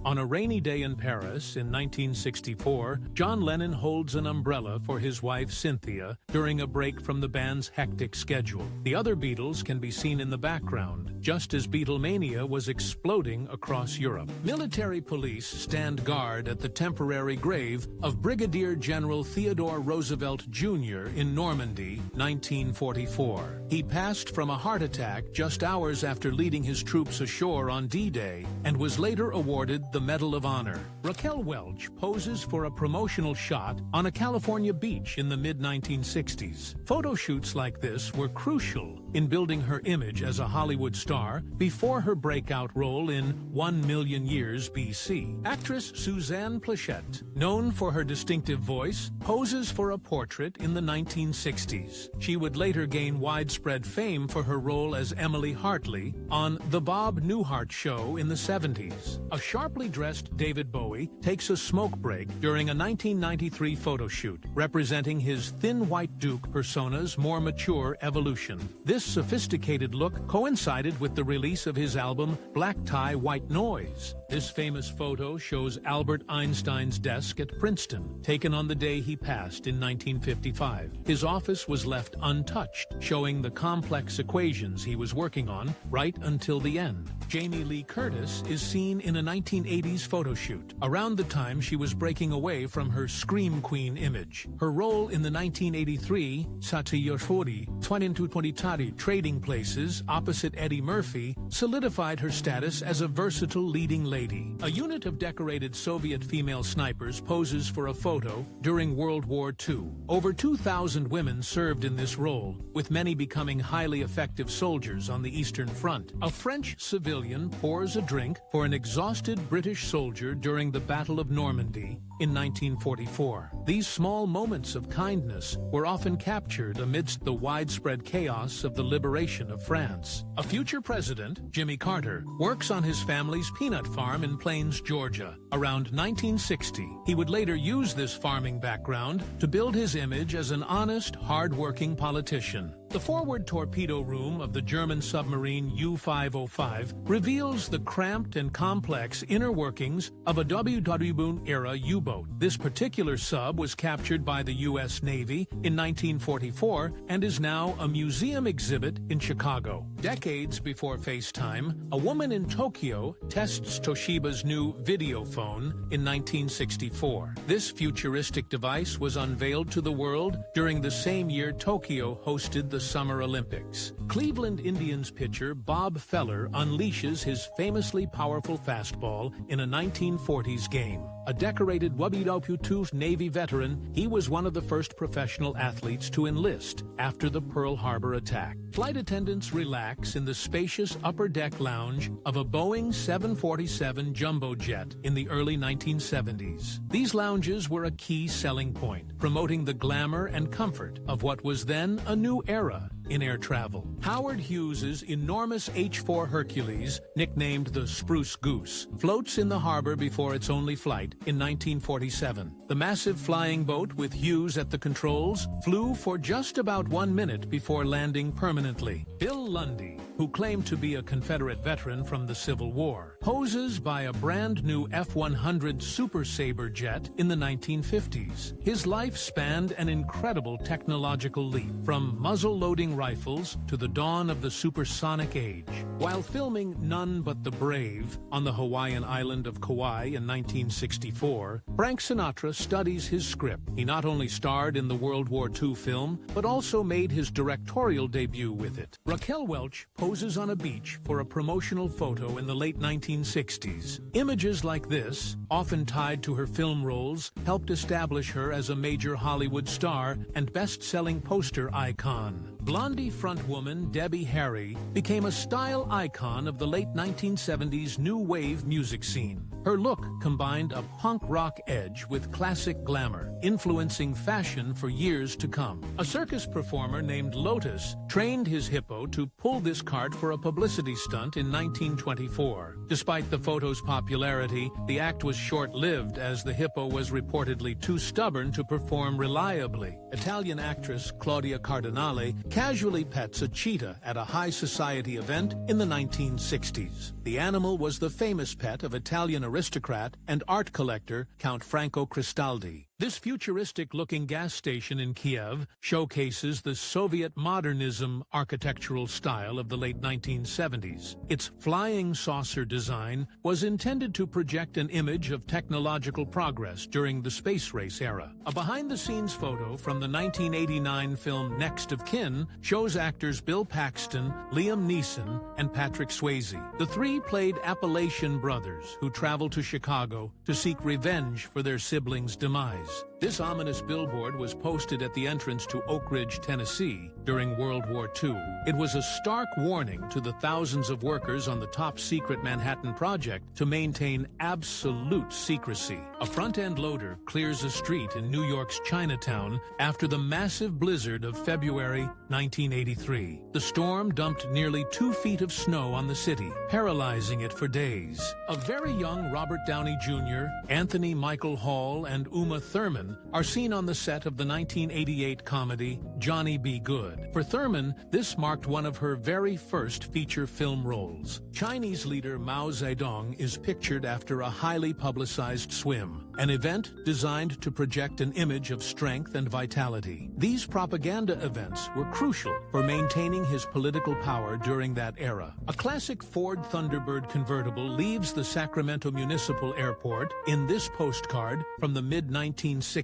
On a rainy day in Paris in 1964, John Lennon holds an umbrella for his wife Cynthia during a break from the band's hectic schedule. The other Beatles can be seen in the background, just as Beatlemania was exploding across Europe. Military police stand guard at the temporary grave of Brigadier General Theodore Roosevelt Jr. in Normandy, 1944. He passed from a heart attack just hours after leading his troops ashore on D-Day and was later awarded the Medal of Honor. Raquel Welch poses for a promotional shot on a California beach in the mid-1960s. Photo shoots like this were crucial in building her image as a Hollywood star before her breakout role in 1 Million Years BC. Actress Suzanne Pleshette, known for her distinctive voice, poses for a portrait in the 1960s. She would later gain widespread fame for her role as Emily Hartley on The Bob Newhart Show in the 70s. A sharply dressed David Bowie takes a smoke break during a 1993 photo shoot, representing his thin white Duke persona's more mature evolution. This sophisticated look coincided with the release of his album Black Tie, White Noise. This famous photo shows Albert Einstein's desk at Princeton, taken on the day he passed in 1955. His office was left untouched, showing the complex equations he was working on right until the end. Jamie Lee Curtis is seen in a 1980s photo shoot, around the time she was breaking away from her Scream Queen image. Her role in the 1983 Satayofori 22 Trading Places opposite Eddie Murphy solidified her status as a versatile leading lady. A unit of decorated Soviet female snipers poses for a photo during World War II. Over 2,000 women served in this role, with many becoming highly effective soldiers on the Eastern Front. A French civilian pours a drink for an exhausted British soldier during the Battle of Normandy in 1944. These small moments of kindness were often captured amidst the widespread chaos of the liberation of France. A future president, Jimmy Carter, works on his family's peanut farm in Plains, Georgia. Around 1960, he would later use this farming background to build his image as an honest, hard-working politician. The forward torpedo room of the German submarine U-505 reveals the cramped and complex inner workings of a WW-era U-boat. This particular sub was captured by the U.S. Navy in 1944 and is now a museum exhibit in Chicago. Decades before FaceTime, a woman in Tokyo tests Toshiba's new video phone in 1964. This futuristic device was unveiled to the world during the same year Tokyo hosted the Summer Olympics. Cleveland Indians pitcher Bob Feller unleashes his famously powerful fastball in a 1940s game. A decorated WW2 Navy veteran, he was one of the first professional athletes to enlist after the Pearl Harbor attack. Flight attendants relax in the spacious upper deck lounge of a Boeing 747 jumbo jet in the early 1970s. These lounges were a key selling point, promoting the glamour and comfort of what was then a new era in air travel. Howard Hughes's enormous H-4 Hercules, nicknamed the Spruce Goose, floats in the harbor before its only flight in 1947. The massive flying boat with Hughes at the controls flew for just about 1 minute before landing permanently. Bill Lundy, who claimed to be a Confederate veteran from the Civil War, poses by a brand new F-100 Super Sabre jet in the 1950s. His life spanned an incredible technological leap, from muzzle-loading rifles to the dawn of the supersonic age. While filming None But the Brave on the Hawaiian island of Kauai in 1964, Frank Sinatra studies his script. He not only starred in the World War II film, but also made his directorial debut with it. Raquel Welch poses on a beach for a promotional photo in the late 1960s. Images like this, often tied to her film roles, helped establish her as a major Hollywood star and best-selling poster icon. Blondie frontwoman Debbie Harry became a style icon of the late 1970s new wave music scene. Her look combined a punk rock edge with classic glamour, influencing fashion for years to come. A circus performer named Lotus trained his hippo to pull this cart for a publicity stunt in 1924. Despite the photo's popularity, the act was short-lived as the hippo was reportedly too stubborn to perform reliably. Italian actress Claudia Cardinale casually pets a cheetah at a high society event in the 1960s. The animal was the famous pet of Italian aristocrats aristocrat and art collector Count Franco Cristaldi. This futuristic-looking gas station in Kiev showcases the Soviet modernism architectural style of the late 1970s. Its flying saucer design was intended to project an image of technological progress during the space race era. A behind-the-scenes photo from the 1989 film Next of Kin shows actors Bill Paxton, Liam Neeson, and Patrick Swayze. The three played Appalachian brothers who traveled to Chicago to seek revenge for their siblings' demise. This ominous billboard was posted at the entrance to Oak Ridge, Tennessee, during World War II. It was a stark warning to the thousands of workers on the top-secret Manhattan Project to maintain absolute secrecy. A front-end loader clears a street in New York's Chinatown after the massive blizzard of February 1983. The storm dumped nearly 2 feet of snow on the city, paralyzing it for days. A very young Robert Downey Jr., Anthony Michael Hall, and Uma Thurman are seen on the set of the 1988 comedy Johnny Be Good. For Thurman, this marked one of her very first feature film roles. Chinese leader Mao Zedong is pictured after a highly publicized swim, an event designed to project an image of strength and vitality. These propaganda events were crucial for maintaining his political power during that era. A classic Ford Thunderbird convertible leaves the Sacramento Municipal Airport in this postcard from the mid-1960s.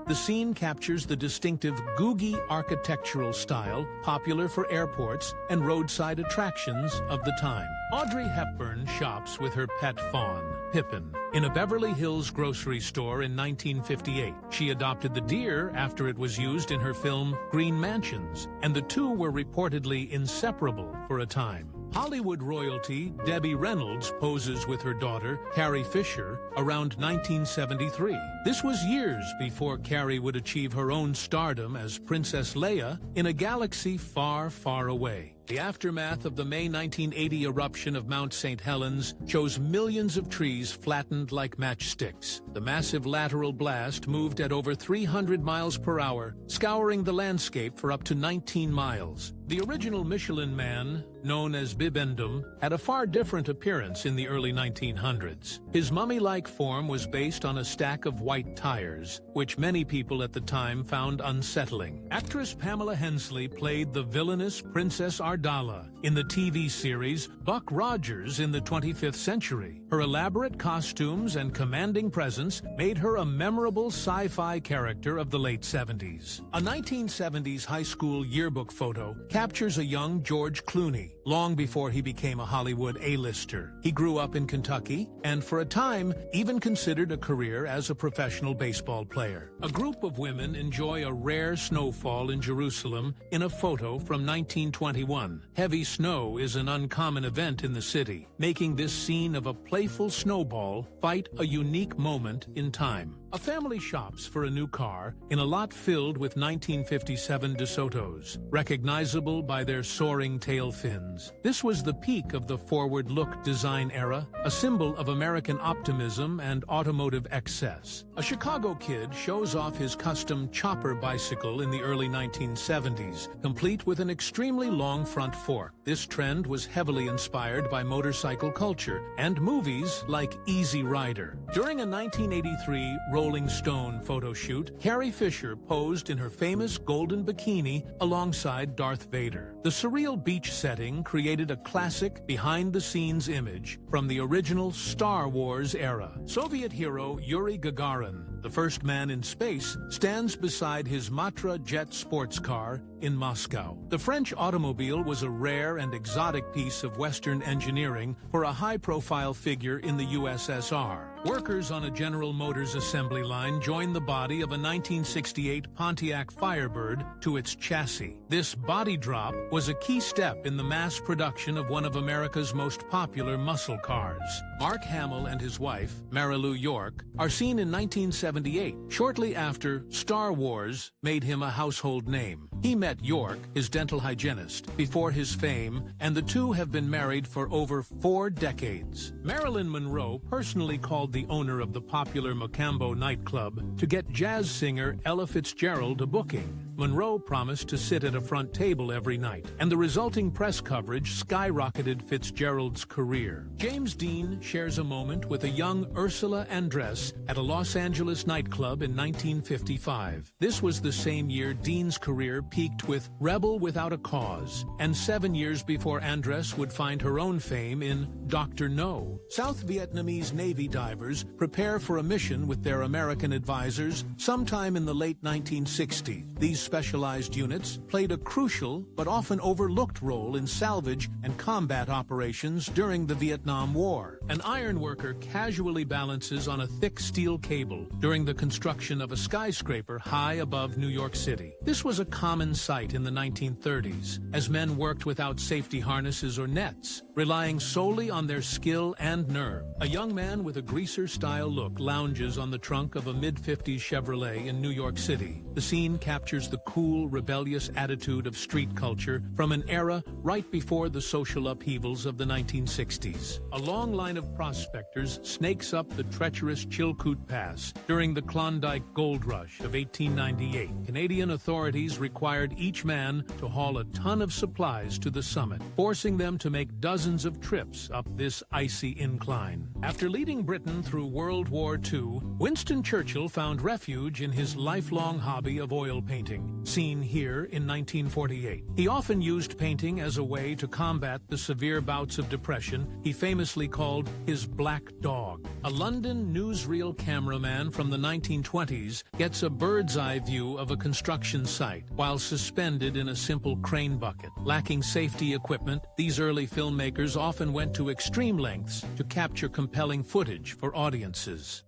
The scene captures the distinctive Googie architectural style popular for airports and roadside attractions of the time. Audrey Hepburn shops with her pet fawn, Pippin, in a Beverly Hills grocery store in 1958. She adopted the deer after it was used in her film Green Mansions, and the two were reportedly inseparable for a time. Hollywood royalty Debbie Reynolds poses with her daughter, Carrie Fisher, around 1973. This was years before Carrie would achieve her own stardom as Princess Leia in a galaxy far, far away. The aftermath of the May 1980 eruption of Mount St. Helens shows millions of trees flattened like matchsticks. The massive lateral blast moved at over 300 miles per hour, scouring the landscape for up to 19 miles. The original Michelin Man, known as Bibendum, had a far different appearance in the early 1900s. His mummy-like form was based on a stack of white tires, which many people at the time found unsettling. Actress Pamela Hensley played the villainous Princess Ardala in the TV series Buck Rogers in the 25th Century. Her elaborate costumes and commanding presence made her a memorable sci-fi character of the late 70s. A 1970s high school yearbook photo captures a young George Clooney, long before he became a Hollywood A-lister. He grew up in Kentucky and for a time even considered a career as a professional baseball player. A group of women enjoy a rare snowfall in Jerusalem in a photo from 1921. Heavy snow is an uncommon event in the city, making this scene of a playful snowball fight a unique moment in time. A family shops for a new car in a lot filled with 1957 DeSotos, recognizable by their soaring tail fins. This was the peak of the forward-look design era, a symbol of American optimism and automotive excess. A Chicago kid shows off his custom chopper bicycle in the early 1970s, complete with an extremely long front fork. This trend was heavily inspired by motorcycle culture and movies like Easy Rider. During a 1983 Rolling Stone photo shoot, Carrie Fisher posed in her famous golden bikini alongside Darth Vader. The surreal beach setting created a classic behind-the-scenes image from the original Star Wars era. Soviet hero Yuri Gagarin, the first man in space, stands beside his Matra jet sports car in Moscow. The French automobile was a rare and exotic piece of Western engineering for a high-profile figure in the USSR. Workers on a General Motors assembly line joined the body of a 1968 Pontiac Firebird to its chassis. This body drop was a key step in the mass production of one of America's most popular muscle cars. Mark Hamill and his wife, Marilu York, are seen in 1978, shortly after Star Wars made him a household name. He met York, his dental hygienist, before his fame, and the two have been married for over 4 decades. Marilyn Monroe personally called the owner of the popular Mocambo nightclub to get jazz singer Ella Fitzgerald a booking. Monroe promised to sit at a front table every night, and the resulting press coverage skyrocketed Fitzgerald's career. James Dean shares a moment with a young Ursula Andress at a Los Angeles nightclub in 1955. This was the same year Dean's career peaked with Rebel Without a Cause, and 7 years before Andress would find her own fame in Dr. No. South Vietnamese Navy divers prepare for a mission with their American advisors sometime in the late 1960s. These specialized units played a crucial but often overlooked role in salvage and combat operations during the Vietnam War. An ironworker casually balances on a thick steel cable during the construction of a skyscraper high above New York City. This was a common sight in the 1930s, as men worked without safety harnesses or nets, relying solely on their skill and nerve. A young man with a greaser-style look lounges on the trunk of a mid-50s Chevrolet in New York City. The scene captures the cool, rebellious attitude of street culture from an era right before the social upheavals of the 1960s. A long line of prospectors snakes up the treacherous Chilkoot Pass during the Klondike Gold Rush of 1898. Canadian authorities required each man to haul a ton of supplies to the summit, forcing them to make dozens of trips up this icy incline. After leading Britain through World War II, Winston Churchill found refuge in his lifelong hobby of oil painting, seen here in 1948. He often used painting as a way to combat the severe bouts of depression he famously called his black dog. A London newsreel cameraman from the 1920s gets a bird's-eye view of a construction site while suspended in a simple crane bucket. Lacking safety equipment, these early filmmakers often went to extreme lengths to capture compelling footage for audiences.